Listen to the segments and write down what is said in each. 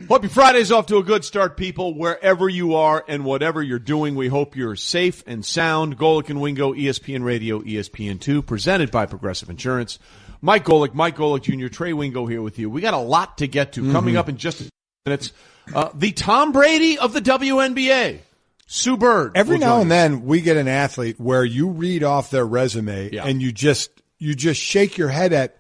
Hope your Friday's off to a good start, people, wherever you are and whatever you're doing. We hope you're safe and sound. Golic and Wingo, ESPN Radio, ESPN2, presented by Progressive Insurance. Mike Golic Jr., Trey Wingo here with you. We got a lot to get to coming up in just a few minutes. The Tom Brady of the WNBA, Sue Bird. Every now and then we get an athlete where you read off their resume and you just shake your head at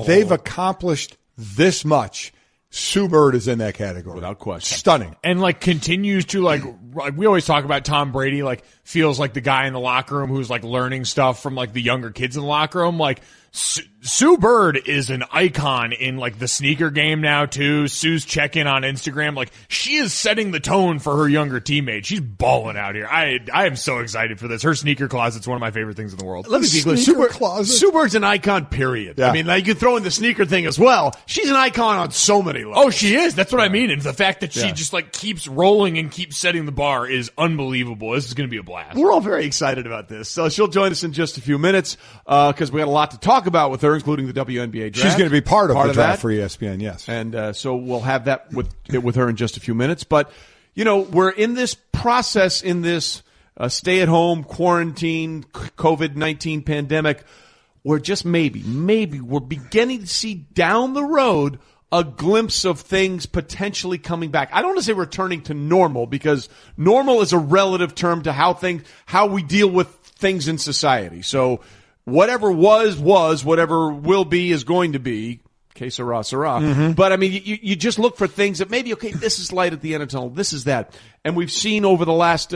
they've accomplished this much. Sue Bird is in that category. Without question. Stunning. And, continues to, we always talk about Tom Brady, feels like the guy in the locker room who's, learning stuff from, the younger kids in the locker room. Sue Bird is an icon in, the sneaker game now, too. Sue's check-in on Instagram. She is setting the tone for her younger teammates. She's balling out here. I am so excited for this. Her sneaker closet's one of my favorite things in the world. Let me be clear. Sue Bird's an icon, period. Yeah. I mean, you could throw in the sneaker thing as well. She's an icon on so many levels. Oh, she is. That's what I mean. And the fact that she just, keeps rolling and keeps setting the bar is unbelievable. This is going to be a blast. We're all very excited about this. So she'll join us in just a few minutes because we got a lot to talk about with her, including the WNBA Draft. She's going to be part of the draft for ESPN, yes. And so we'll have that with her in just a few minutes. But, we're in this process, in this stay-at-home, quarantine, COVID-19 pandemic, where just maybe we're beginning to see down the road a glimpse of things potentially coming back. I don't want to say returning to normal because normal is a relative term to how we deal with things in society. So whatever was, whatever will be is going to be. Que sera, sera. Mm-hmm. But, I mean, you just look for things that maybe, okay, this is light at the end of the tunnel. This is that. And we've seen over the last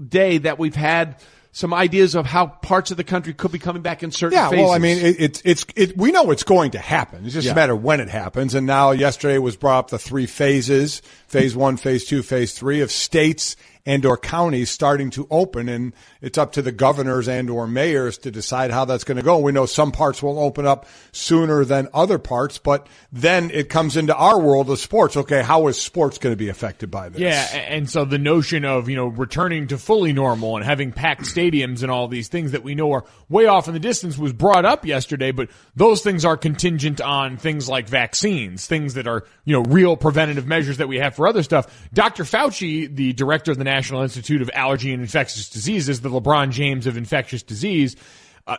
day that we've had some ideas of how parts of the country could be coming back in certain phases. Yeah, well, I mean, we know it's going to happen. It's just a matter of when it happens. And now yesterday was brought up the 3 phases, phase 1, phase 2, phase 3 of states and or counties starting to open, and it's up to the governors and or mayors to decide how that's going to go. We know some parts will open up sooner than other parts, but then it comes into our world of sports. Okay, how is sports going to be affected by this? Yeah, and so the notion of, returning to fully normal and having packed stadiums and all these things that we know are way off in the distance was brought up yesterday, but those things are contingent on things like vaccines, things that are, real preventative measures that we have for other stuff. Dr. Fauci, the director of the National Institute of Allergy and Infectious Diseases, the LeBron James of infectious disease,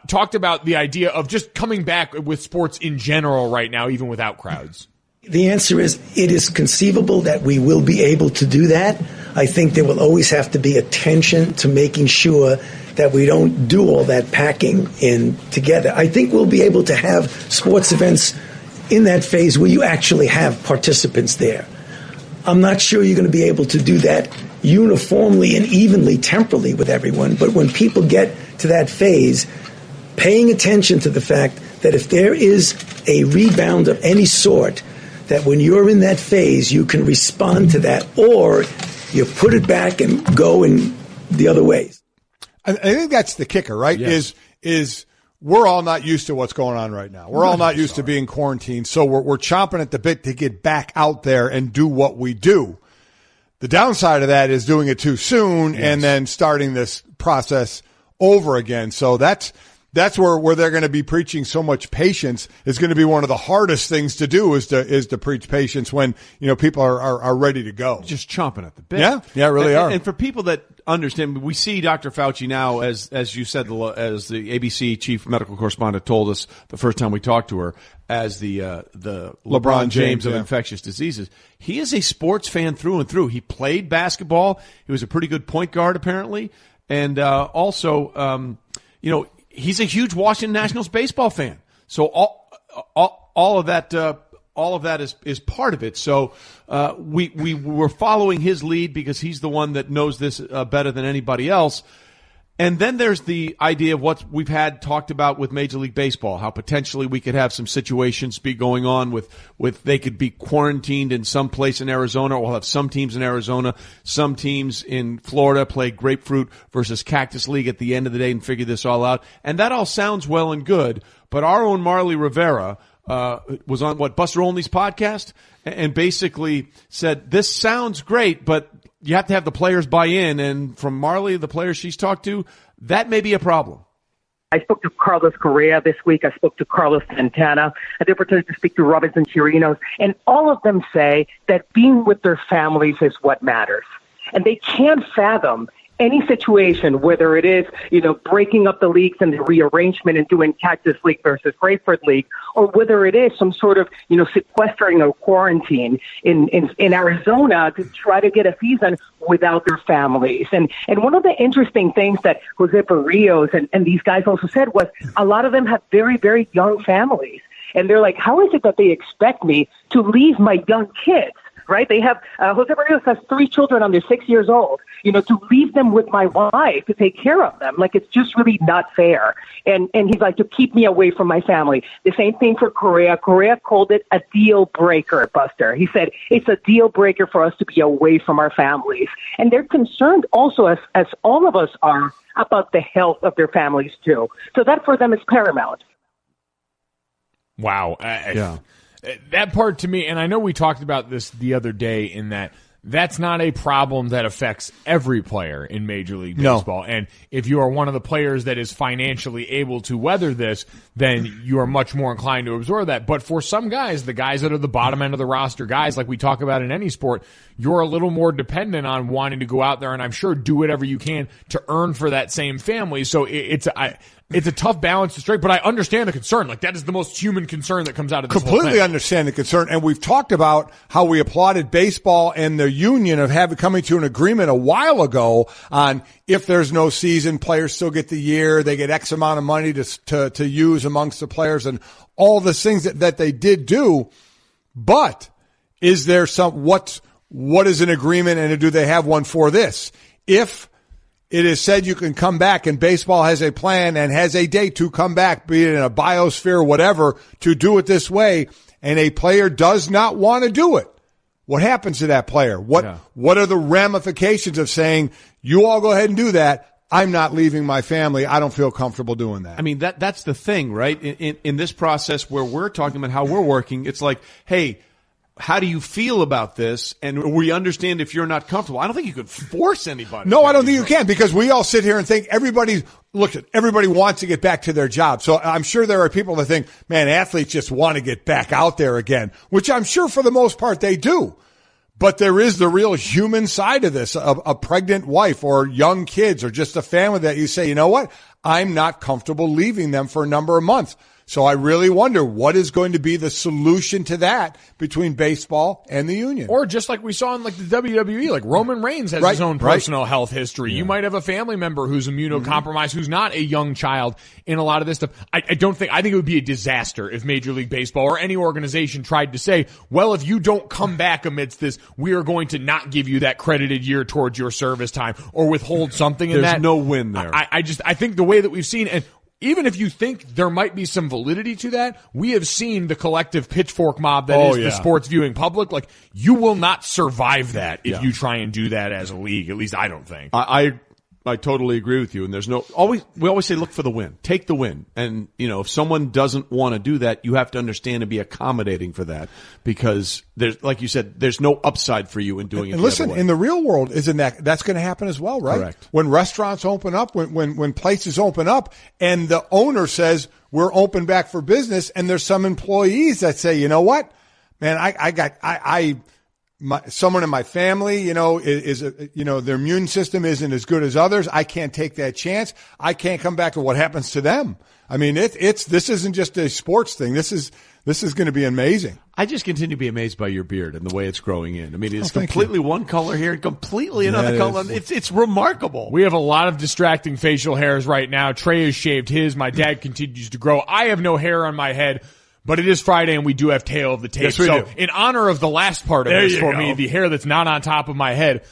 talked about the idea of just coming back with sports in general right now, even without crowds. The answer is it is conceivable that we will be able to do that. I think there will always have to be attention to making sure that we don't do all that packing in together. I think we'll be able to have sports events in that phase where you actually have participants there. I'm not sure you're going to be able to do that uniformly and evenly temporally with everyone, but when people get to that phase, paying attention to the fact that if there is a rebound of any sort, that when you're in that phase, you can respond to that, or you put it back and go in the other ways. I think that's the kicker, right? Yes. Is we're all not used to what's going on right now. We're all not used to being quarantined, so we're chomping at the bit to get back out there and do what we do. The downside of that is doing it too soon and then starting this process over again. So that's where they're going to be preaching so much patience. Is going to be one of the hardest things to do is to preach patience when people are ready to go. Just chomping at the bit. Yeah, really are. And for people that understand, we see Dr. Fauci now, as you said, as the ABC chief medical correspondent told us the first time we talked to her, as the LeBron James of infectious diseases. He is a sports fan through and through. He played basketball. He was a pretty good point guard, apparently, and also, he's a huge Washington Nationals baseball fan. So all of that is part of it. So we were following his lead because he's the one that knows this better than anybody else. And then there's the idea of what we've had talked about with Major League Baseball, how potentially we could have some situations be going on with they could be quarantined in some place in Arizona. We'll have some teams in Arizona, some teams in Florida play Grapefruit versus Cactus League at the end of the day and figure this all out. And that all sounds well and good, but our own Marley Rivera was on Buster Olney's podcast and basically said, this sounds great, but you have to have the players buy in, and from Marley, the players she's talked to, that may be a problem. I spoke to Carlos Correa this week. I spoke to Carlos Santana. I had the opportunity to speak to Robinson Chirinos. And all of them say that being with their families is what matters. And they can't fathom any situation, whether it is, breaking up the leagues and the rearrangement and doing Cactus League versus Grapefruit League, or whether it is some sort of, sequestering or quarantine in Arizona to try to get a season without their families. And one of the interesting things that Jose Barrios and these guys also said was a lot of them have very, very young families. And they're like, how is it that they expect me to leave my young kids? Right? They have, Jose Barrios has 3 children under 6 years old, to leave them with my wife to take care of them. Like, it's just really not fair. And he's like, to keep me away from my family. The same thing for Correa. Correa called it a deal breaker, Buster. He said, it's a deal breaker for us to be away from our families. And they're concerned also, as all of us are, about the health of their families too. So that for them is paramount. Wow. Yeah. That part to me, and I know we talked about this the other day in that that's not a problem that affects every player in Major League Baseball. No. And if you are one of the players that is financially able to weather this, then you are much more inclined to absorb that. But for some guys, the guys that are the bottom end of the roster, guys like we talk about in any sport, you're a little more dependent on wanting to go out there and I'm sure do whatever you can to earn for that same family. So it's a tough balance to strike, but I understand the concern. Like, that is the most human concern that comes out of this whole thing. Completely understand the concern. And we've talked about how we applauded baseball and the union of coming to an agreement a while ago on if there's no season, players still get the year, they get X amount of money to use amongst the players and all the things that they did do. But is there what is an agreement, and do they have one for this? If it is said you can come back, and baseball has a plan and has a date to come back, be it in a biosphere or whatever, to do it this way, and a player does not want to do it, what happens to that player? What are the ramifications of saying, you all go ahead and do that, I'm not leaving my family, I don't feel comfortable doing that? I mean, that's the thing, right? In this process where we're talking about how we're working, it's like, hey, how do you feel about this? And we understand if you're not comfortable. I don't think you could force anybody. No, I don't think you can, because we all sit here and think everybody wants to get back to their job. So I'm sure there are people that think, man, athletes just want to get back out there again, which I'm sure for the most part they do. But there is the real human side of this, a pregnant wife or young kids or just a family that you say, you know what? I'm not comfortable leaving them for a number of months. So I really wonder what is going to be the solution to that between baseball and the union. Or just like we saw in like the WWE, like Roman Reigns has his own personal health history. Yeah. You might have a family member who's immunocompromised, who's not a young child in a lot of this stuff. I think it would be a disaster if Major League Baseball or any organization tried to say, well, if you don't come back amidst this, we are going to not give you that credited year towards your service time or withhold something in that. There's no win there. I think the way that we've seen, and even if you think there might be some validity to that, we have seen the collective pitchfork mob that is the sports viewing public. Like, you will not survive that if you try and do that as a league. At least I don't think. I totally agree with you. And we always say, look for the win. Take the win. And, if someone doesn't want to do that, you have to understand and be accommodating for that, because there's, like you said, there's no upside for you in doing it. And listen, in the real world, that's going to happen as well, right? Correct. When restaurants open up, when places open up and the owner says, we're open back for business, and there's some employees that say, you know what, man, someone in my family, their immune system isn't as good as others. I can't take that chance. I can't come back to what happens to them. I mean, this isn't just a sports thing. This is going to be amazing. I just continue to be amazed by your beard and the way it's growing in. I mean, it's completely one color here and completely another color. It's remarkable. We have a lot of distracting facial hairs right now. Trey has shaved his. My dad continues to grow. I have no hair on my head. But it is Friday, and we do have Tail of the Tape. Yes, we do. In honor of the last part of this for me, the hair that's not on top of my head,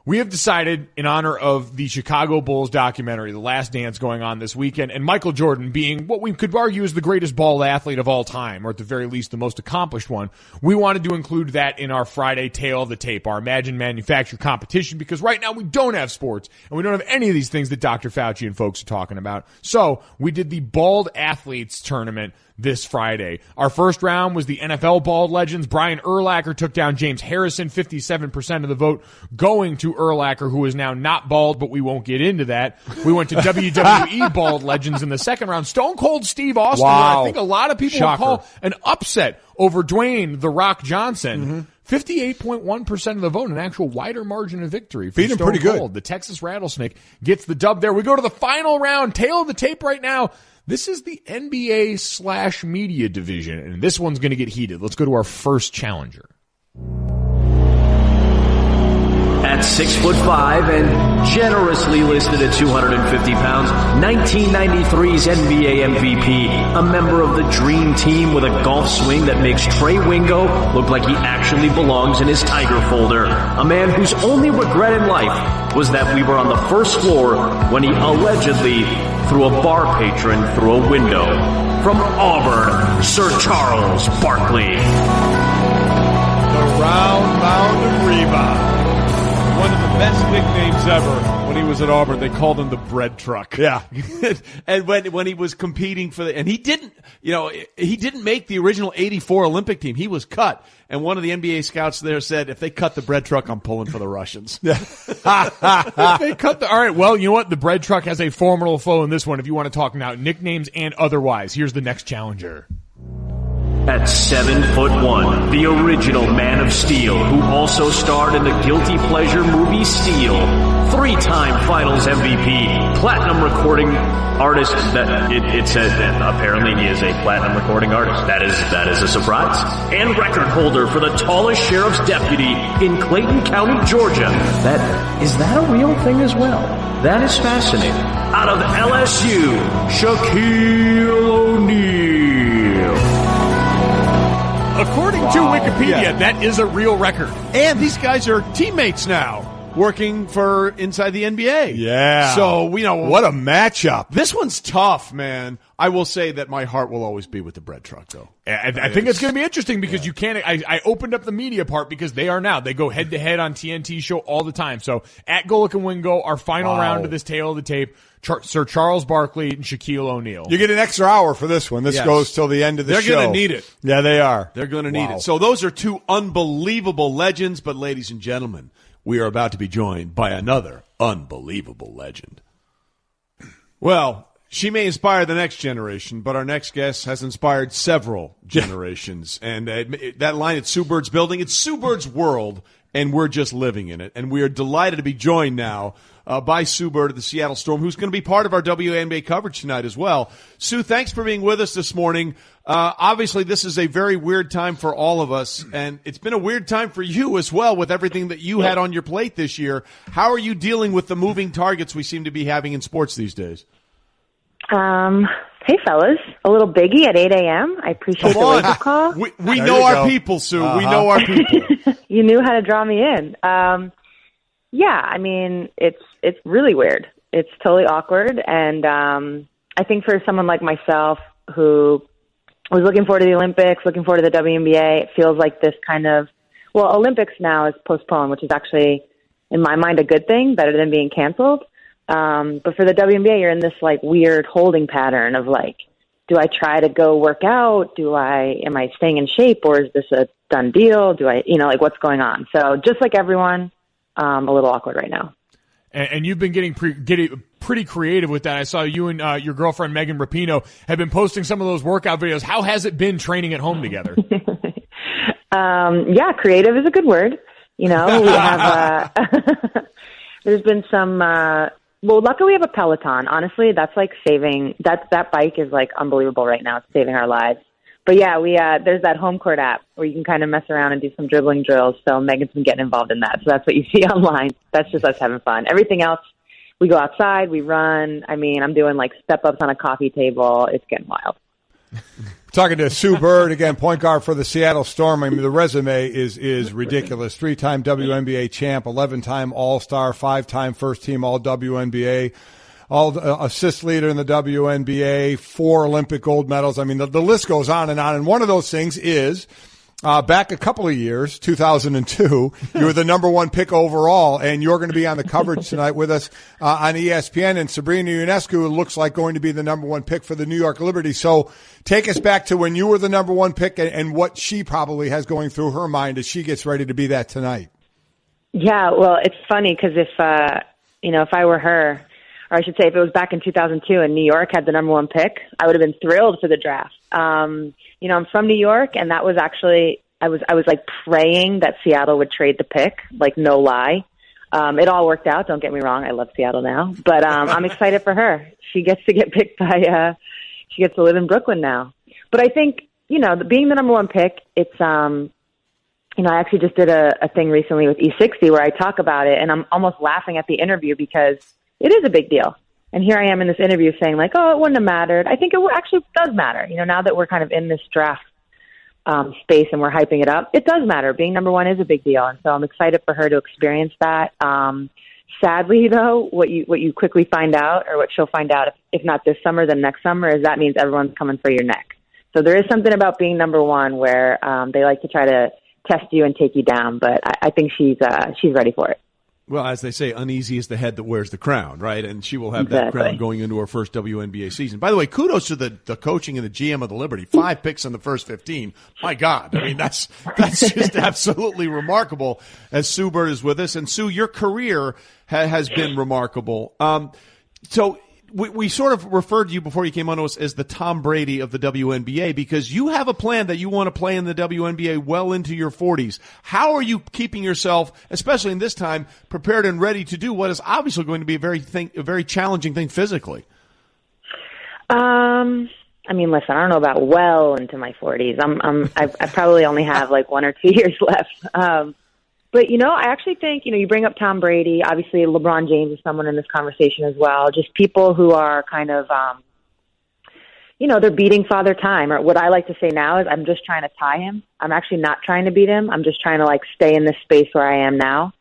we have decided, in honor of the Chicago Bulls documentary, The Last Dance, going on this weekend, and Michael Jordan being what we could argue is the greatest ball athlete of all time, or at the very least the most accomplished one, we wanted to include that in our Friday Tale of the Tape, our Imagine Manufacture competition, because right now we don't have sports, and we don't have any of these things that Dr. Fauci and folks are talking about. So we did the Bald Athletes Tournament this Friday. Our first round was the NFL Bald Legends. Brian Urlacher took down James Harrison, 57% of the vote going to Urlacher, who is now not bald, but we won't get into that. We went to WWE bald legends in the second round. Stone Cold Steve Austin, Wow. I think a lot of people would call an upset over Dwayne "The Rock" Johnson. 58.1% of the vote, an actual wider margin of victory for Beat him Stone pretty good. Cold. The Texas Rattlesnake gets the dub there. We go to the final round, tail of the tape right now. This is the NBA/media division, and this one's going to get heated. Let's go to our first challenger. At 6'5" and generously listed at 250 pounds, 1993's NBA MVP, a member of the Dream Team with a golf swing that makes Trey Wingo look like he actually belongs in his Tiger folder. A man whose only regret in life was that we were on the first floor when he allegedly threw a bar patron through a window. From Auburn, Sir Charles Barkley. The Round Mound of Reba. One of the best nicknames ever. When he was at Auburn, they called him the bread truck. Yeah. And when he was competing for and he didn't make the original 84 Olympic team. He was cut. And one of the NBA scouts there said, if they cut the bread truck, I'm pulling for the Russians. All right, well, you know what? The bread truck has a formidable foe in this one if you want to talk now nicknames and otherwise. Here's the next challenger. At 7'1", the original Man of Steel, who also starred in the guilty pleasure movie Steel, 3-time Finals MVP, platinum recording artist. It said that apparently he is a platinum recording artist. That is a surprise. And record holder for the tallest sheriff's deputy in Clayton County, Georgia. Is that a real thing as well? That is fascinating. Out of LSU, Shaquille O'Neal. According to Wikipedia, that is a real record. And these guys are teammates now, working for inside the NBA. Yeah. So we know what a matchup. This one's tough, man. I will say that my heart will always be with the bread truck, though. I think it's going to be interesting because you can't. I opened up the media part because they go head to head on TNT show all the time. So at Golic and Wingo, our final round of this tail of the tape. Sir Charles Barkley and Shaquille O'Neal. You get an extra hour for this one. This goes till the end of the show. They're going to need it. Yeah, they are. They're going to need it. So those are two unbelievable legends. But ladies and gentlemen, we are about to be joined by another unbelievable legend. Well, she may inspire the next generation, but our next guest has inspired several generations. And that line at Sue Bird's building, it's Sue Bird's world, and we're just living in it. And we are delighted to be joined now by Sue Bird of the Seattle Storm, who's going to be part of our WNBA coverage tonight as well. Sue, thanks for being with us this morning. Obviously, this is a very weird time for all of us, and it's been a weird time for you as well with everything that you had on your plate this year. How are you dealing with the moving targets we seem to be having in sports these days? Hey, fellas. A little biggie at 8 a.m. I appreciate the wake-up call. We know our people, Sue. We know our people. You knew how to draw me in. Yeah, I mean, it's really weird. It's totally awkward, and I think for someone like myself who was looking forward to the Olympics, looking forward to the WNBA, it feels like this kind of, Olympics now is postponed, which is actually, in my mind, a good thing, better than being canceled. But for the WNBA, you're in this like weird holding pattern of like, do I try to go work out? Am I staying in shape, or is this a done deal? What's going on? So just like everyone, a little awkward right now. And you've been getting pretty creative with that. I saw you and your girlfriend Megan Rapinoe have been posting some of those workout videos. How has it been training at home together? Yeah, creative is a good word. We have there's been some. Luckily we have a Peloton. Honestly, that's like that bike is like unbelievable right now. It's saving our lives. But yeah, there's that home court app where you can kind of mess around and do some dribbling drills. So Megan's been getting involved in that. So that's what you see online. That's just us having fun. Everything else, we go outside, we run. I mean, I'm doing like step-ups on a coffee table. It's getting wild. Talking to Sue Bird, again, point guard for the Seattle Storm. I mean, the resume is ridiculous. 3-time WNBA champ, 11-time All-Star, 5-time first-team All-WNBA. All assist leader in the WNBA, 4 Olympic gold medals. I mean, the list goes on. And one of those things is, back a couple of years, 2002, you were the number 1 pick overall, and you're going to be on the coverage tonight with us on ESPN. And Sabrina Ionescu looks like going to be the number 1 pick for the New York Liberty. So take us back to when you were the number 1 pick and what she probably has going through her mind as she gets ready to be that tonight. Yeah, well, it's funny because if I were her, or I should say if it was back in 2002 and New York had the number one pick, I would have been thrilled for the draft. I'm from New York, and that was actually, I was like praying that Seattle would trade the pick, like no lie. It all worked out. Don't get me wrong. I love Seattle now, but I'm excited for her. She gets to get picked by, she gets to live in Brooklyn now. But I think, being the number one pick, it's, I actually just did a thing recently with E60 where I talk about it, and I'm almost laughing at the interview because it is a big deal. And here I am in this interview saying like, oh, it wouldn't have mattered. I think it actually does matter. Now that we're kind of in this draft space and we're hyping it up, it does matter. Being number one is a big deal. And so I'm excited for her to experience that. Sadly, though, what you quickly find out, or what she'll find out, if not this summer, then next summer, is that means everyone's coming for your neck. So there is something about being number one where they like to try to test you and take you down, but I think she's ready for it. Well, as they say, uneasy is the head that wears the crown, right? And she will have that crown going into her first WNBA season. By the way, kudos to the coaching and the GM of the Liberty. 5 picks in the first 15. My God. I mean, that's just absolutely remarkable as Sue Bird is with us. And Sue, your career has been remarkable. So we sort of referred to you before you came on to us as the Tom Brady of the WNBA because you have a plan that you want to play in the WNBA well into your 40s. How are you keeping yourself, especially in this time, prepared and ready to do what is obviously going to be a very challenging thing physically? Listen, I don't know about well into my 40s. I probably only have like 1 or 2 years left. But, I actually think, you bring up Tom Brady. Obviously, LeBron James is someone in this conversation as well. Just people who are kind of, they're beating Father Time. Or what I like to say now is I'm just trying to tie him. I'm actually not trying to beat him. I'm just trying to, stay in this space where I am now.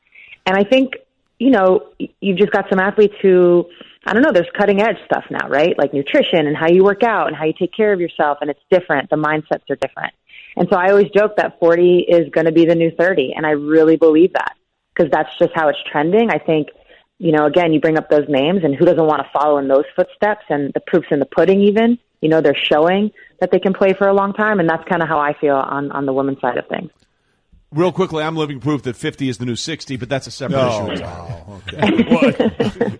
And I think, you've just got some athletes who, there's cutting-edge stuff now, right? Like nutrition and how you work out and how you take care of yourself. And it's different. The mindsets are different. And so I always joke that 40 is going to be the new 30, and I really believe that because that's just how it's trending. I think, again, you bring up those names, and who doesn't want to follow in those footsteps? And the proof's in the pudding even. They're showing that they can play for a long time, and that's kind of how I feel on the women's side of things. Real quickly, I'm living proof that 50 is the new 60, but that's a separate issue. Wow. Okay. Well,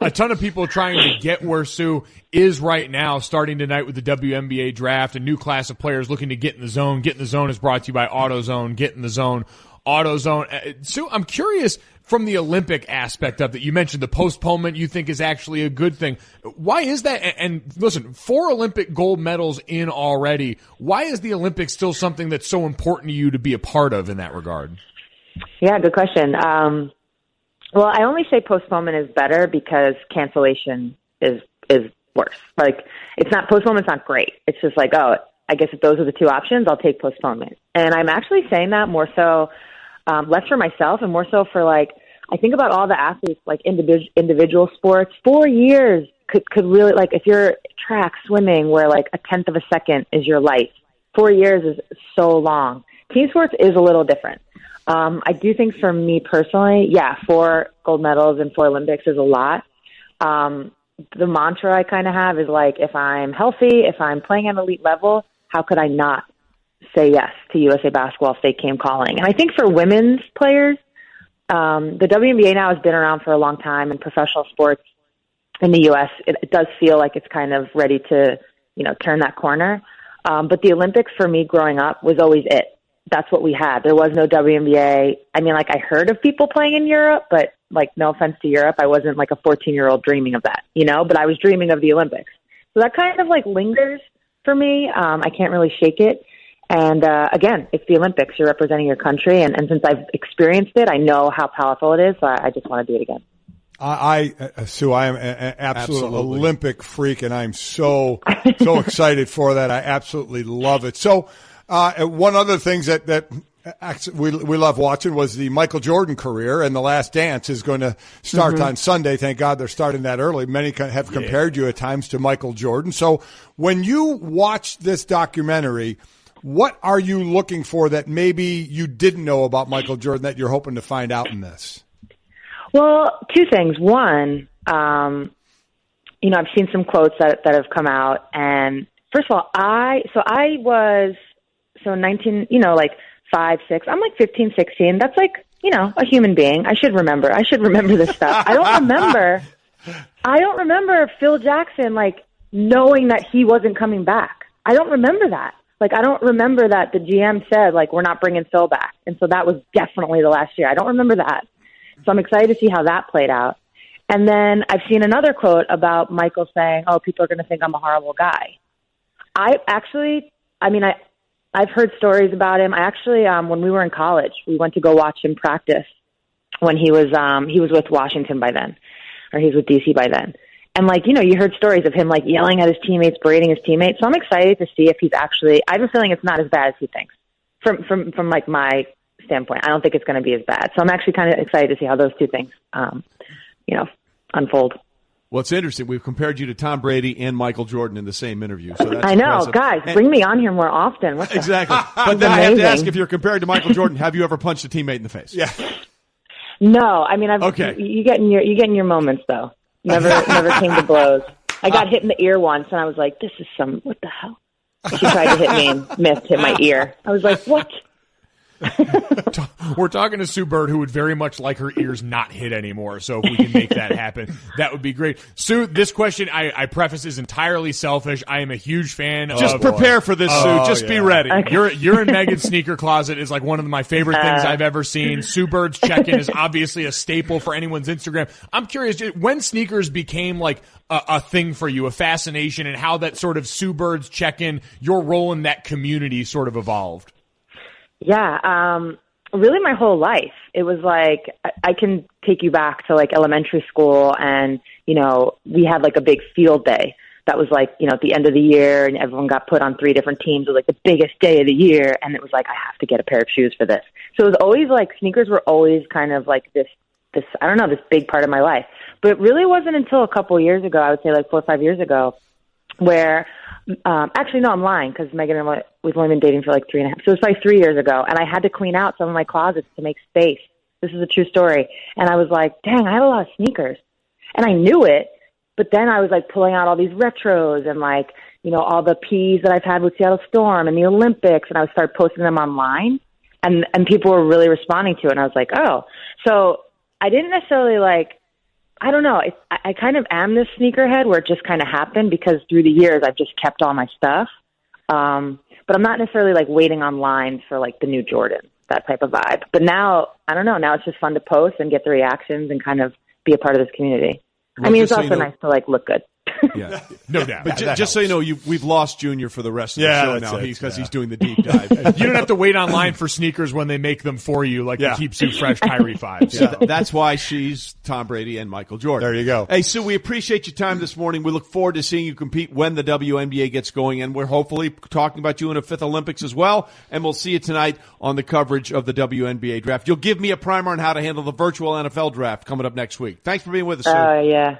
a ton of people trying to get where Sue is right now, starting tonight with the WNBA Draft, a new class of players looking to get in the zone. Get in the Zone is brought to you by AutoZone. Get in the Zone, AutoZone. Sue, I'm curious from the Olympic aspect of it. You mentioned the postponement you think is actually a good thing. Why is that? And listen, 4 Olympic gold medals in already. Why is the Olympics still something that's so important to you to be a part of in that regard? Yeah, good question. Well, I only say postponement is better because cancellation is worse. Postponement's not great. It's just like, oh, I guess if those are the two options, I'll take postponement. And I'm actually saying that more so, less for myself and more so for I think about all the athletes, individual sports. 4 years could really, if you're track, swimming, where a tenth of a second is your life. 4 years is so long. Team sports is a little different. I do think for me personally, 4 gold medals and 4 Olympics is a lot. The mantra I kind of have is if I'm healthy, if I'm playing at an elite level, how could I not say yes to USA Basketball if they came calling? And I think for women's players, the WNBA now has been around for a long time, and professional sports in the U.S., it does feel like it's kind of ready to, turn that corner. But the Olympics for me growing up was always it. That's what we had. There was no WNBA. I heard of people playing in Europe, but no offense to Europe, I wasn't a 14-year-old dreaming of that, but I was dreaming of the Olympics. So that kind of lingers for me. I can't really shake it. And again, it's the Olympics. You're representing your country. And since I've experienced it, I know how powerful it is. So I just want to do it again. Sue, I am an absolute Olympic freak, and I'm so excited for that. I absolutely love it. So one other thing that we love watching was the Michael Jordan career, and The Last Dance is going to start on Sunday. Thank God they're starting that early. Many have compared you at times to Michael Jordan. So when you watch this documentary, what are you looking for that maybe you didn't know about Michael Jordan that you're hoping to find out in this? Well, 2 things. One, I've seen some quotes that have come out. And first of all, I was 19, 5, 6. I'm 15, 16. That's a human being. I should remember this stuff. I don't remember Phil Jackson, like, knowing that he wasn't coming back. I don't remember that. Like, I don't remember that the GM said, like, we're not bringing Phil back. And so that was definitely the last year. I don't remember that. So I'm excited to see how that played out. And then I've seen another quote about Michael saying, oh, people are going to think I'm a horrible guy. I've heard stories about him. I actually, when we were in college, we went to go watch him practice when he was with Washington by then, or he was with DC by then. And, like, you heard stories of him, like, yelling at his teammates, berating his teammates. So I'm excited to see if he's actually, I have a feeling it's not as bad as he thinks from like my standpoint. I don't think it's going to be as bad. So I'm actually kind of excited to see how those two things, unfold. Well, it's interesting. We've compared you to Tom Brady and Michael Jordan in the same interview. So that's I know, impressive. guys, bring me on here more often. Exactly. But then I have to ask, if you're compared to Michael Jordan, have you ever punched a teammate in the face? Yeah. No, I mean, okay. You get in your moments though. Never came to blows. I got hit in the ear once, and I was like, "This is what the hell?" She tried to hit me and missed, hit my ear. I was like, "What?" We're talking to Sue Bird, who would very much like her ears not hit anymore. So if we can make that happen, that would be great. Sue, this question, I preface, is entirely selfish. I am a huge fan of... Just prepare for this, Sue. Just be ready. Okay. You're in Megan's sneaker closet is like one of my favorite things I've ever seen. Sue Bird's check-in is obviously a staple for anyone's Instagram. I'm curious, when sneakers became like a thing for you, a fascination, and how that sort of Sue Bird's check-in, your role in that community sort of evolved. Yeah, really my whole life. It was like, I can take you back to like elementary school, and, we had like a big field day that was like, at the end of the year, and everyone got put on 3 different teams. It was like the biggest day of the year. And it was like, I have to get a pair of shoes for this. So it was always like, sneakers were always kind of like this, I don't know, this big part of my life. But it really wasn't until a couple years ago, I would say like 4 or 5 years ago, where, actually, no, I'm lying, because Megan and we've only been dating for like 3.5. So it was like 3 years ago, and I had to clean out some of my closets to make space. This is a true story. And I was like, dang, I had a lot of sneakers. And I knew it, but then I was like pulling out all these retros and like, all the Ps that I've had with Seattle Storm and the Olympics, and I would start posting them online, and people were really responding to it. And I was like, oh. So I didn't necessarily like, I don't know. I kind of am this sneakerhead where it just kind of happened, because through the years I've just kept all my stuff. But I'm not necessarily like waiting online for like the new Jordan, that type of vibe. But now, I don't know. Now it's just fun to post and get the reactions and kind of be a part of this community. Well, I mean, it's also nice to like look good. Yeah, no doubt. But just so you know, we've lost Junior for the rest of the show now, because he's doing the deep dive. You don't have to wait online for sneakers when they make them for you, like the Keeps You Fresh Kyrie 5. So. Yeah, that's why she's Tom Brady and Michael Jordan. There you go. Hey, Sue, we appreciate your time this morning. We look forward to seeing you compete when the WNBA gets going, and we're hopefully talking about you in a 5th Olympics as well, and we'll see you tonight on the coverage of the WNBA Draft. You'll give me a primer on how to handle the virtual NFL Draft coming up next week. Thanks for being with us, Sue. Oh, yeah.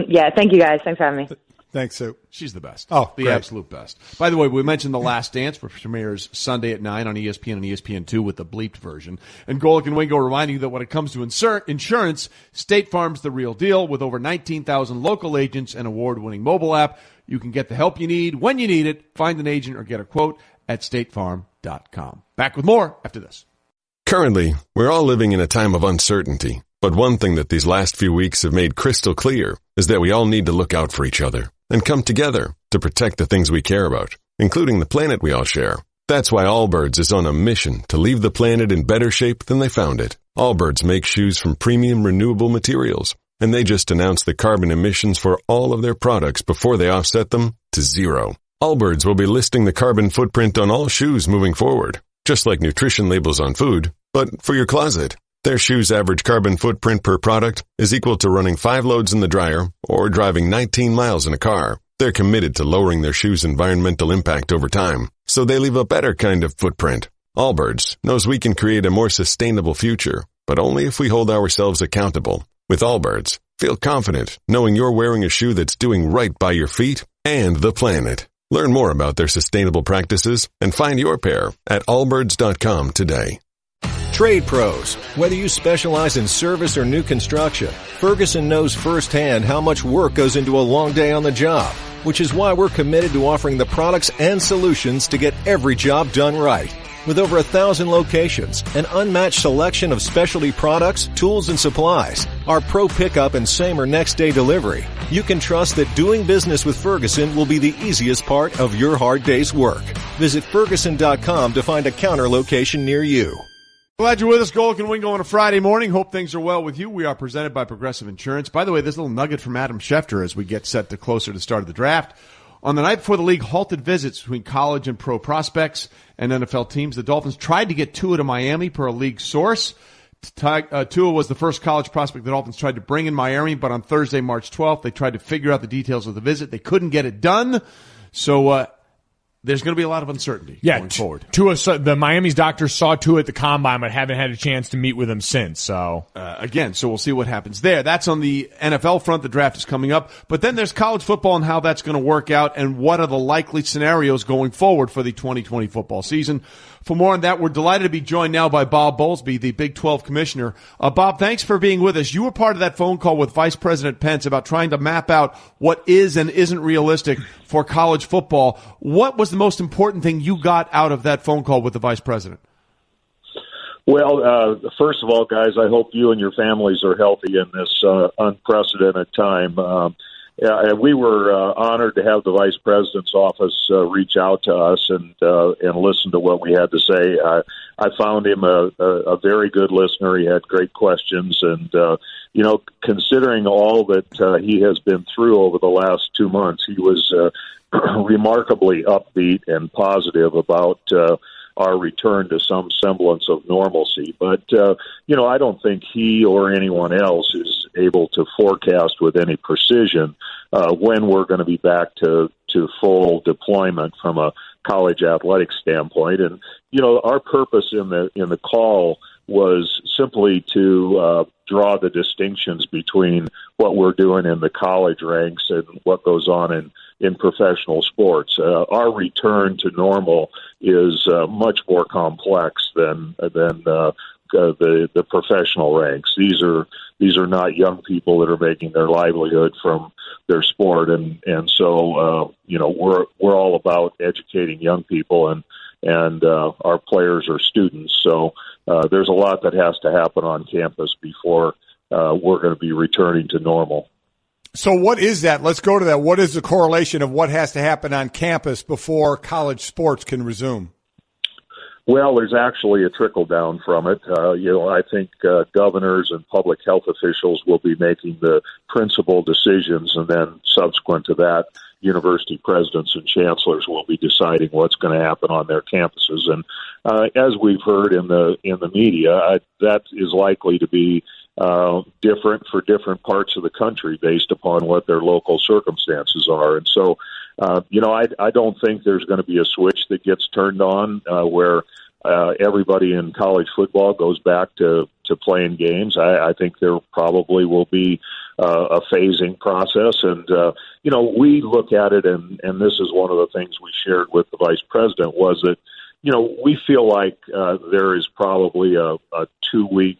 Yeah, thank you guys. Thanks for having me. Thanks, Sue. She's the best. Oh, the great. Absolute best. By the way, we mentioned The Last Dance, which premieres Sunday at 9 on ESPN and ESPN2 with the bleeped version. And Golic and Wingo reminding you that when it comes to insurance, State Farm's the real deal. With over 19,000 local agents and award-winning mobile app, you can get the help you need when you need it. Find an agent or get a quote at statefarm.com. Back with more after this. Currently, we're all living in a time of uncertainty. But one thing that these last few weeks have made crystal clear is that we all need to look out for each other and come together to protect the things we care about, including the planet we all share. That's why Allbirds is on a mission to leave the planet in better shape than they found it. Allbirds makes shoes from premium renewable materials, and they just announced the carbon emissions for all of their products before they offset them to 0. Allbirds will be listing the carbon footprint on all shoes moving forward, just like nutrition labels on food, but for your closet. Their shoes' average carbon footprint per product is equal to running 5 loads in the dryer or driving 19 miles in a car. They're committed to lowering their shoes' environmental impact over time, so they leave a better kind of footprint. Allbirds knows we can create a more sustainable future, but only if we hold ourselves accountable. With Allbirds, feel confident knowing you're wearing a shoe that's doing right by your feet and the planet. Learn more about their sustainable practices and find your pair at allbirds.com today. Trade pros. Whether you specialize in service or new construction, Ferguson knows firsthand how much work goes into a long day on the job, which is why we're committed to offering the products and solutions to get every job done right. With over 1,000 locations, an unmatched selection of specialty products, tools, and supplies, our pro pickup and same or next day delivery, you can trust that doing business with Ferguson will be the easiest part of your hard day's work. Visit Ferguson.com to find a counter location near you. Glad you're with us, Golic and Wingo, on a Friday morning. Hope things are well with you. We are presented by Progressive Insurance. By the way, this little nugget from Adam Schefter as we get set to closer to the start of the draft. On the night before the league halted visits between college and pro prospects and NFL teams, the Dolphins tried to get Tua to Miami per a league source. Tua was the first college prospect the Dolphins tried to bring in Miami, but on Thursday, March 12th, they tried to figure out the details of the visit. They couldn't get it done. So, there's going to be a lot of uncertainty going forward. Tua, the Miami's doctors saw Tua at the combine, but haven't had a chance to meet with him since. So so we'll see what happens there. That's on the NFL front. The draft is coming up, but then there's college football and how that's going to work out, and what are the likely scenarios going forward for the 2020 football season. For more on that, we're delighted to be joined now by Bob Bowlsby, the Big 12 commissioner. Bob, thanks for being with us. You were part of that phone call with Vice President Pence about trying to map out what is and isn't realistic for college football. What was the most important thing you got out of that phone call with the Vice President? Well, first of all, guys, I hope you and your families are healthy in this unprecedented time. We were honored to have the Vice President's office reach out to us and listen to what we had to say. I found him a very good listener. He had great questions, and considering all that he has been through over the last 2 months, he was remarkably upbeat and positive about our return to some semblance of normalcy. But, I don't think he or anyone else is able to forecast with any precision when we're going to be back to full deployment from a college athletics standpoint. And, our purpose in the call was simply to draw the distinctions between what we're doing in the college ranks and what goes on in professional sports. Our return to normal is much more complex than the professional ranks. These are not young people that are making their livelihood from their sport, and so we're all about educating young people, and our players are students. So there's a lot that has to happen on campus before we're going to be returning to normal. So what is that? Let's go to that. What is the correlation of what has to happen on campus before college sports can resume? Well, there's actually a trickle down from it. I think governors and public health officials will be making the principal decisions, and then subsequent to that, university presidents and chancellors will be deciding what's going to happen on their campuses. And as we've heard in the media, that is likely to be different for different parts of the country based upon what their local circumstances are. And so, I don't think there's going to be a switch that gets turned on where everybody in college football goes back to playing games. I think there probably will be a phasing process. And, we look at it, and this is one of the things we shared with the Vice President, was that, we feel like there is probably a 2-week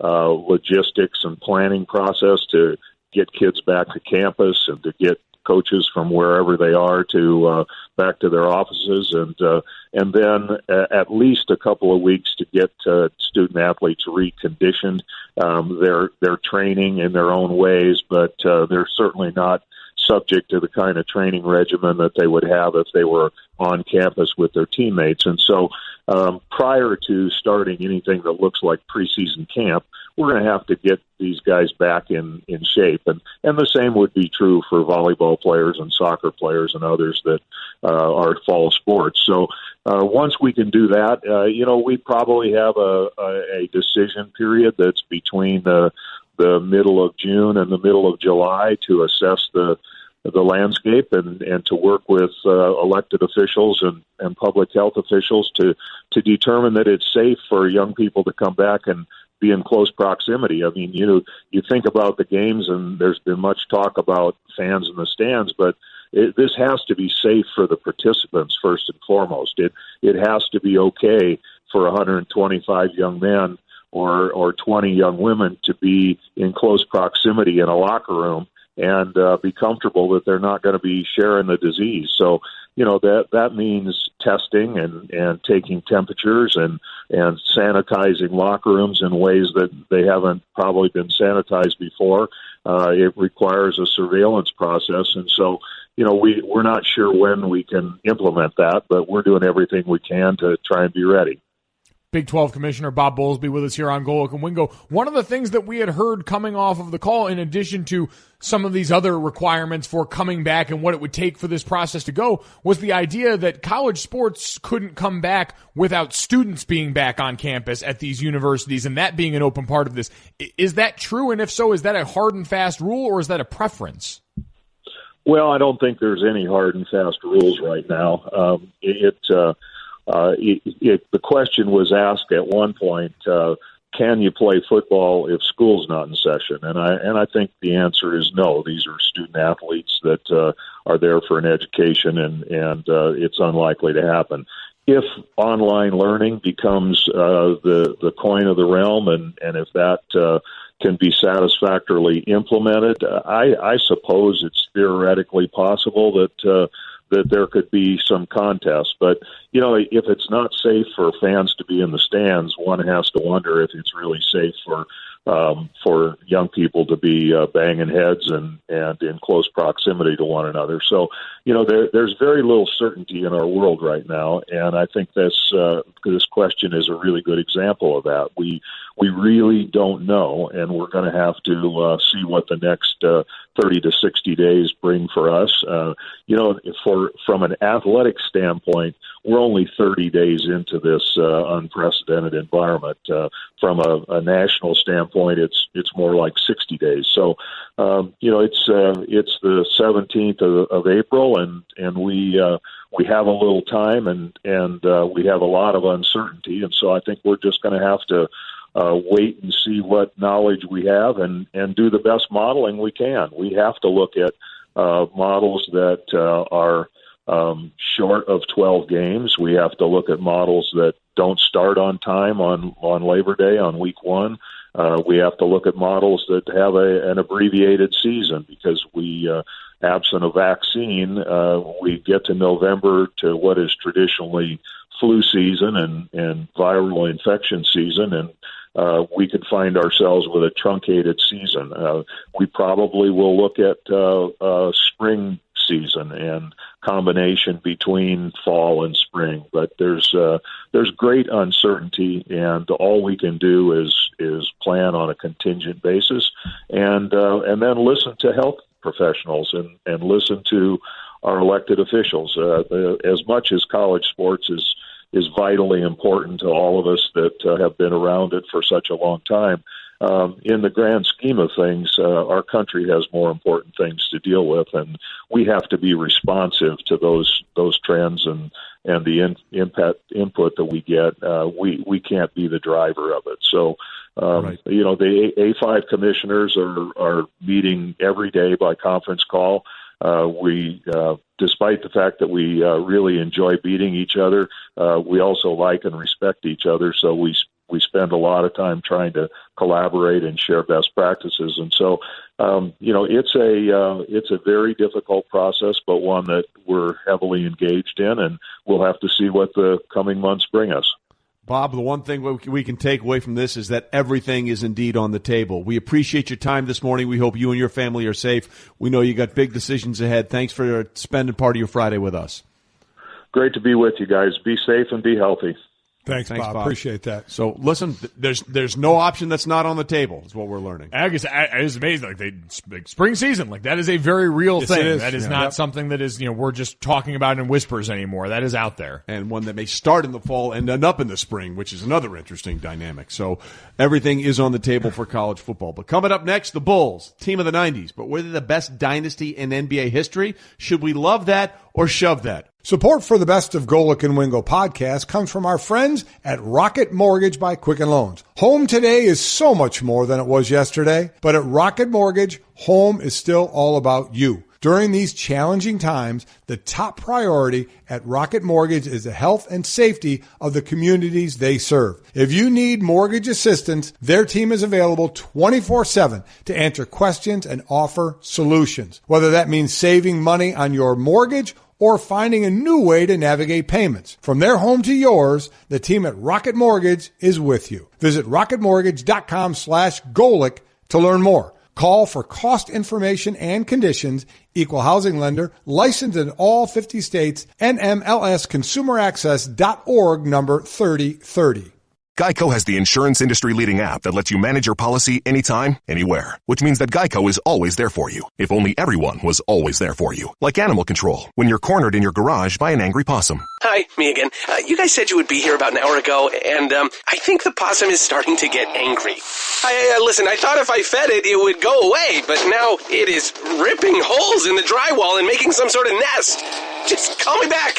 logistics and planning process to get kids back to campus and to get coaches from wherever they are to back to their offices, and then at least a couple of weeks to get student athletes reconditioned. They're training in their own ways, but they're certainly not subject to the kind of training regimen that they would have if they were on campus with their teammates. And so prior to starting anything that looks like preseason camp, we're going to have to get these guys back in shape. And the same would be true for volleyball players and soccer players and others that are fall sports. So once we can do that, we probably have a decision period that's between the middle of June and the middle of July to assess the landscape and to work with elected officials and public health officials to determine that it's safe for young people to come back and be in close proximity. I mean, you think about the games, and there's been much talk about fans in the stands, but this has to be safe for the participants first and foremost. It has to be okay for 125 young men or 20 young women to be in close proximity in a locker room and be comfortable that they're not going to be sharing the disease. So, that means testing and taking temperatures and sanitizing locker rooms in ways that they haven't probably been sanitized before. It requires a surveillance process. And so, we're not sure when we can implement that, but we're doing everything we can to try and be ready. Big 12 Commissioner Bob Bowlsby with us here on Golic and Wingo. One of the things that we had heard coming off of the call, in addition to some of these other requirements for coming back and what it would take for this process to go, was the idea that college sports couldn't come back without students being back on campus at these universities, and that being an open part of this. Is that true? And if so, is that a hard and fast rule, or is that a preference? Well, I don't think there's any hard and fast rules right now. The question was asked at one point, can you play football if school's not in session? And I think the answer is no. These are student athletes that are there for an education, and it's unlikely to happen. If online learning becomes the coin of the realm, and if that can be satisfactorily implemented, I suppose it's theoretically possible that there could be some contest. But, if it's not safe for fans to be in the stands, one has to wonder if it's really safe for young people to be banging heads and in close proximity to one another. So, there's very little certainty in our world right now, and I think this question is a really good example of that. We really don't know, and we're going to have to see what the next 30 to 60 days bring for us. From an athletic standpoint, we're only 30 days into this unprecedented environment. From a national standpoint, it's more like 60 days. So, it's the 17th of April, and we have a little time, and we have a lot of uncertainty, and so I think we're just going to have to wait and see what knowledge we have and do the best modeling we can. We have to look at models that are short of 12 games. We have to look at models that don't start on time on Labor Day on week 1. We have to look at models that have an abbreviated season, because absent a vaccine, we get to November to what is traditionally flu season and viral infection season, and we could find ourselves with a truncated season. We probably will look at spring season and combination between fall and spring, but there's great uncertainty, and all we can do is plan on a contingent basis, and then listen to health professionals and listen to our elected officials. As much as college sports is vitally important to all of us that have been around it for such a long time, in the grand scheme of things, our country has more important things to deal with, and we have to be responsive to those trends and the input that we get. We can't be the driver of it. So, right. The A5 commissioners are meeting every day by conference call. Despite the fact that we really enjoy beating each other, we also like and respect each other. So we spend a lot of time trying to collaborate and share best practices. And so, it's a very difficult process, but one that we're heavily engaged in, and we'll have to see what the coming months bring us. Bob, the one thing we can take away from this is that everything is indeed on the table. We appreciate your time this morning. We hope you and your family are safe. We know you got big decisions ahead. Thanks for spending part of your Friday with us. Great to be with you guys. Be safe and be healthy. Thanks, Bob. Appreciate that. So, listen, there's no option that's not on the table, is what we're learning. It's amazing. Like spring season, like that is a very real thing. That is not something that is, we're just talking about in whispers anymore. That is out there. And one that may start in the fall and end up in the spring, which is another interesting dynamic. So, everything is on the table for college football. But coming up next, the Bulls, team of the 90s. But were they the best dynasty in NBA history? Should we love that or shove that? Support for the Best of Golic and Wingo podcast comes from our friends at Rocket Mortgage by Quicken Loans. Home today is so much more than it was yesterday, but at Rocket Mortgage, home is still all about you. During these challenging times, the top priority at Rocket Mortgage is the health and safety of the communities they serve. If you need mortgage assistance, their team is available 24/7 to answer questions and offer solutions. Whether that means saving money on your mortgage or finding a new way to navigate payments. From their home to yours, the team at Rocket Mortgage is with you. Visit rocketmortgage.com/Golic to learn more. Call for cost information and conditions. Equal housing lender, licensed in all 50 states, NMLSconsumeraccess.org number 3030. Geico has the insurance industry-leading app that lets you manage your policy anytime, anywhere. Which means that Geico is always there for you. If only everyone was always there for you. Like animal control, when you're cornered in your garage by an angry possum. Hi, me again. You guys said you would be here about an hour ago, and I think the possum is starting to get angry. Listen, I thought if I fed it, it would go away, but now it is ripping holes in the drywall and making some sort of nest. Just call me back.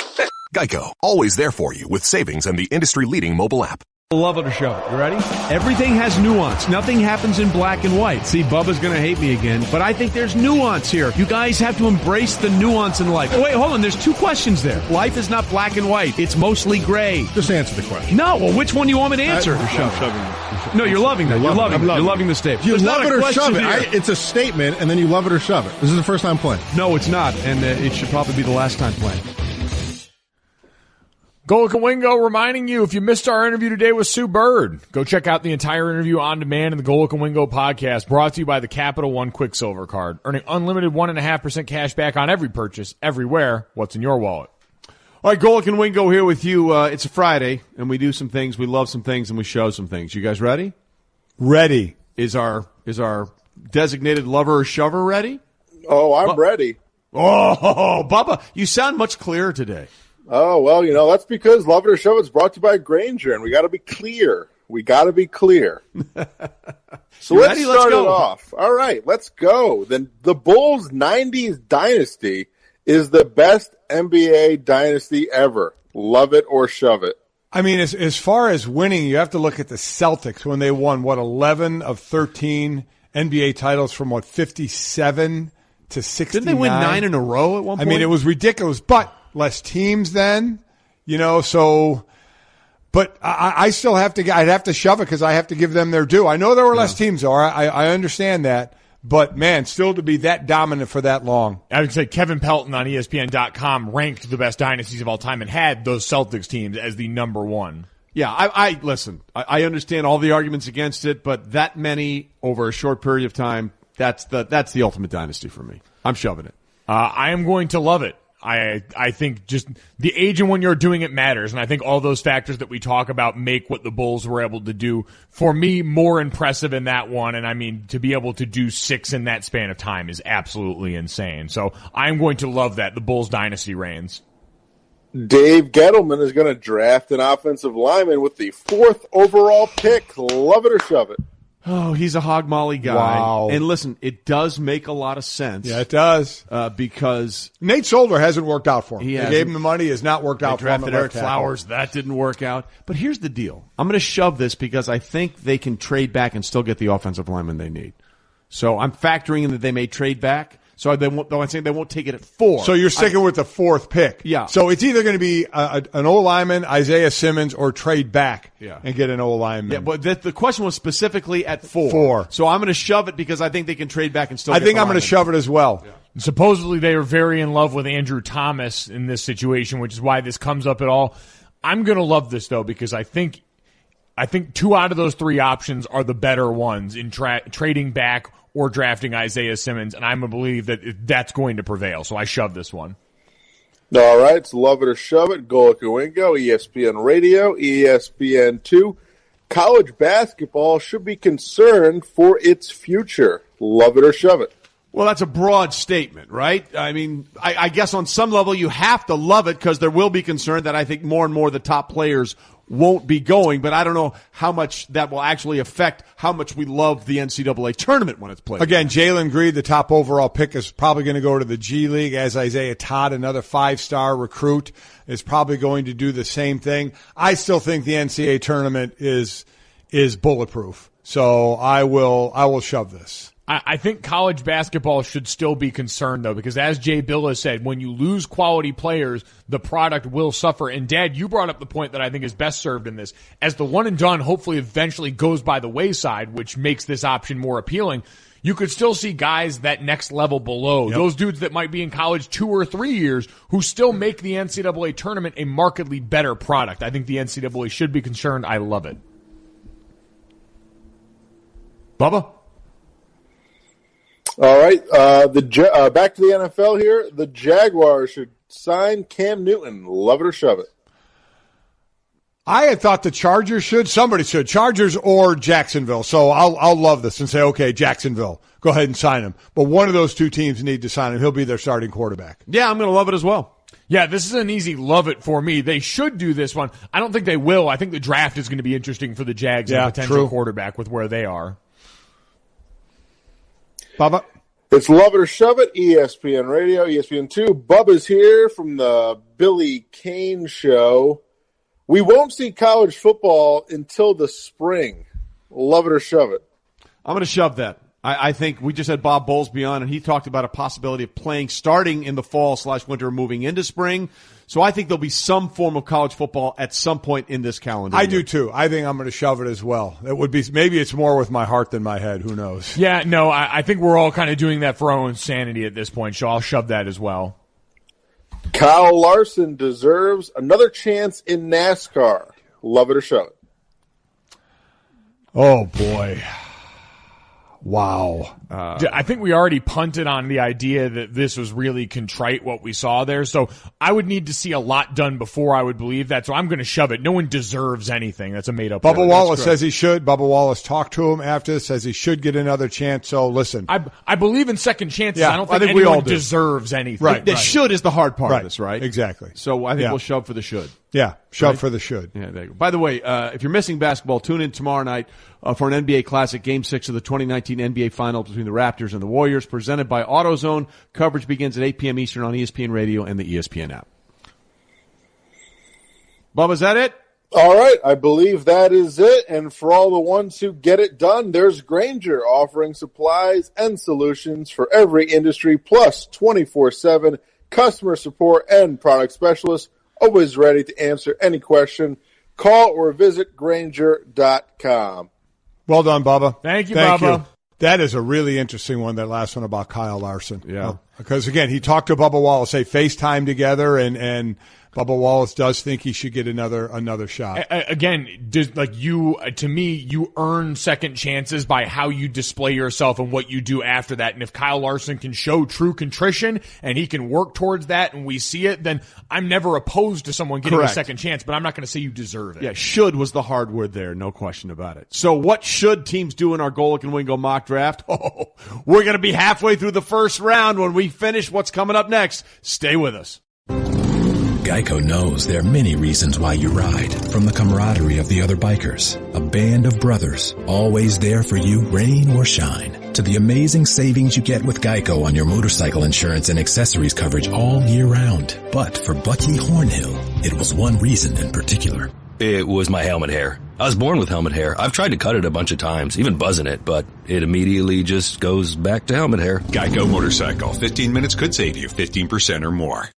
Geico, always there for you with savings and the industry-leading mobile app. Love it or show it. You ready? Everything has nuance. Nothing happens in black and white. See, Bubba's going to hate me again, but I think there's nuance here. You guys have to embrace the nuance in life. Oh, wait, hold on. There's two questions there. Life is not black and white. It's mostly gray. Just answer the question. No, well, which one do you want me to answer? No, you're loving that. You're loving the statement. You love it or shove it. It's a statement, and then you love it or shove it. This is the first time playing. No, it's not, and it should probably be the last time playing. Golic and Wingo reminding you, if you missed our interview today with Sue Bird, go check out the entire interview on demand in the Golic and Wingo podcast, brought to you by the Capital One Quicksilver Card. Earning unlimited 1.5% cash back on every purchase, everywhere. What's in your wallet? All right, Golic and Wingo here with you. It's a Friday, and we do some things, we love some things, and we show some things. You guys ready? Ready. Is our designated lover or shover ready? Oh, I'm ready. Oh, Bubba, you sound much clearer today. Oh, well, that's because Love It or Shove It is brought to you by Grainger, and we got to be clear. So let's start it off. All right, let's go. Then the Bulls' 90s dynasty is the best NBA dynasty ever. Love it or shove it. I mean, as far as winning, you have to look at the Celtics when they won, 11 of 13 NBA titles from, 57 to 69. Didn't they win 9 in a row at one point? I mean, it was ridiculous, but less teams then, so, but I still have to, I'd have to shove it because I have to give them their due. I know there were less teams, though. I understand that, but man, still to be that dominant for that long. I would say Kevin Pelton on ESPN.com ranked the best dynasties of all time and had those Celtics teams as the number one. Yeah, listen, I understand all the arguments against it, but that many over a short period of time, that's the ultimate dynasty for me. I'm shoving it. I am going to love it. I think just the age and when you're doing it matters, and I think all those factors that we talk about make what the Bulls were able to do, for me, more impressive in that one, and I mean, to be able to do 6 in that span of time is absolutely insane. So I'm going to love that. The Bulls dynasty reigns. Dave Gettleman is going to draft an offensive lineman with the 4th overall pick. Love it or shove it. Oh, he's a hog molly guy. Wow. And listen, it does make a lot of sense. Yeah, it does. Because Nate Solder hasn't worked out for him. They gave him the money. Has not worked out for him. Drafted Eric Flowers. That didn't work out. But here's the deal. I'm going to shove this because I think they can trade back and still get the offensive lineman they need. So I'm factoring in that they may trade back. So I'm saying they won't take it at 4. So you're sticking with the 4th pick. Yeah. So it's either going to be an O lineman, Isaiah Simmons, or trade back and get an O lineman. Yeah, but the question was specifically at 4. 4. So I'm going to shove it because I think they can trade back and still. I think I'm going to shove it as well. Yeah. Supposedly they are very in love with Andrew Thomas in this situation, which is why this comes up at all. I'm going to love this though because I think 2 out of those 3 options are the better ones in trading back or drafting Isaiah Simmons, and I'm going to believe that that's going to prevail. So I shove this one. All right, it's Love It or Shove It, Golic and Wingo, ESPN Radio, ESPN2. College basketball should be concerned for its future. Love it or shove it. Well, that's a broad statement, right? I mean, I guess on some level you have to love it because there will be concern that I think more and more the top players won't be going, but I don't know how much that will actually affect how much we love the NCAA tournament when it's played. Again, Jalen Green, the top overall pick, is probably going to go to the G League, as Isaiah Todd, another 5-star recruit, is probably going to do the same thing. I still think the NCAA tournament is bulletproof. So I will shove this. I think college basketball should still be concerned, though, because as Jay Bilas said, when you lose quality players, the product will suffer. And, Dad, you brought up the point that I think is best served in this. As the one and done hopefully eventually goes by the wayside, which makes this option more appealing, you could still see guys that next level below, those dudes that might be in college 2 or 3 years who still make the NCAA tournament a markedly better product. I think the NCAA should be concerned. I love it. Bubba? All right, back to the NFL here. The Jaguars should sign Cam Newton. Love it or shove it. I had thought the Chargers should. Somebody should. Chargers or Jacksonville. So I'll love this and say, okay, Jacksonville, go ahead and sign him. But one of those two teams need to sign him. He'll be their starting quarterback. Yeah, I'm going to love it as well. Yeah, this is an easy love it for me. They should do this one. I don't think they will. I think the draft is going to be interesting for the Jags and a potential quarterback with where they are. Bubba? It's Love It or Shove It, ESPN Radio, ESPN2. Bubba's here from the Billy Kane Show. We won't see college football until the spring. Love it or shove it. I'm going to shove that. I think we just had Bob Bowlsby on, and he talked about a possibility of playing starting in the fall/winter, moving into spring. So I think there'll be some form of college football at some point in this calendar year. I do too. I think I'm going to shove it as well. It would be, maybe it's more with my heart than my head. Who knows? Yeah, no, I think we're all kind of doing that for our own sanity at this point, so I'll shove that as well. Kyle Larson deserves another chance in NASCAR. Love it or shove it. Oh, boy. Wow. I think we already punted on the idea that this was really contrite, what we saw there. So I would need to see a lot done before I would believe that. So I'm going to shove it. No one deserves anything. That's a made-up Bubba word. Wallace says he should. Bubba Wallace talked to him after this, says he should get another chance. So listen. I believe in second chances. Yeah, I don't think we all anyone deserves anything. Right. The should is the hard part of this, right? Exactly. So I think we'll shove for the should. Yeah, shove for the should. Yeah, there you go. By the way, if you're missing basketball, tune in tomorrow night for an NBA Classic, Game 6 of the 2019 NBA Finals between the Raptors and the Warriors, presented by AutoZone. Coverage begins at 8 p.m. Eastern on ESPN Radio and the ESPN app. Bubba, is that it? All right, I believe that is it. And for all the ones who get it done, there's Grainger offering supplies and solutions for every industry, plus 24/7 customer support and product specialists, always ready to answer any question. Call or visit Grainger.com. Well done, Bubba. Thank you, Bubba. That is a really interesting one, that last one about Kyle Larson. Yeah. Because, again, he talked to Bubba Wallace, they FaceTime together, and Bubba Wallace does think he should get another shot. Again, to me, you earn second chances by how you display yourself and what you do after that. And if Kyle Larson can show true contrition and he can work towards that and we see it, then I'm never opposed to someone getting a second chance, but I'm not going to say you deserve it. Yeah, should was the hard word there, no question about it. So what should teams do in our Golic and Wingo mock draft? Oh, we're going to be halfway through the first round when we finish what's coming up next. Stay with us. Geico knows there are many reasons why you ride. From the camaraderie of the other bikers, a band of brothers, always there for you, rain or shine, to the amazing savings you get with Geico on your motorcycle insurance and accessories coverage all year round. But for Bucky Hornhill, it was one reason in particular. It was my helmet hair. I was born with helmet hair. I've tried to cut it a bunch of times, even buzzing it, but it immediately just goes back to helmet hair. Geico Motorcycle. 15 minutes could save you 15% or more.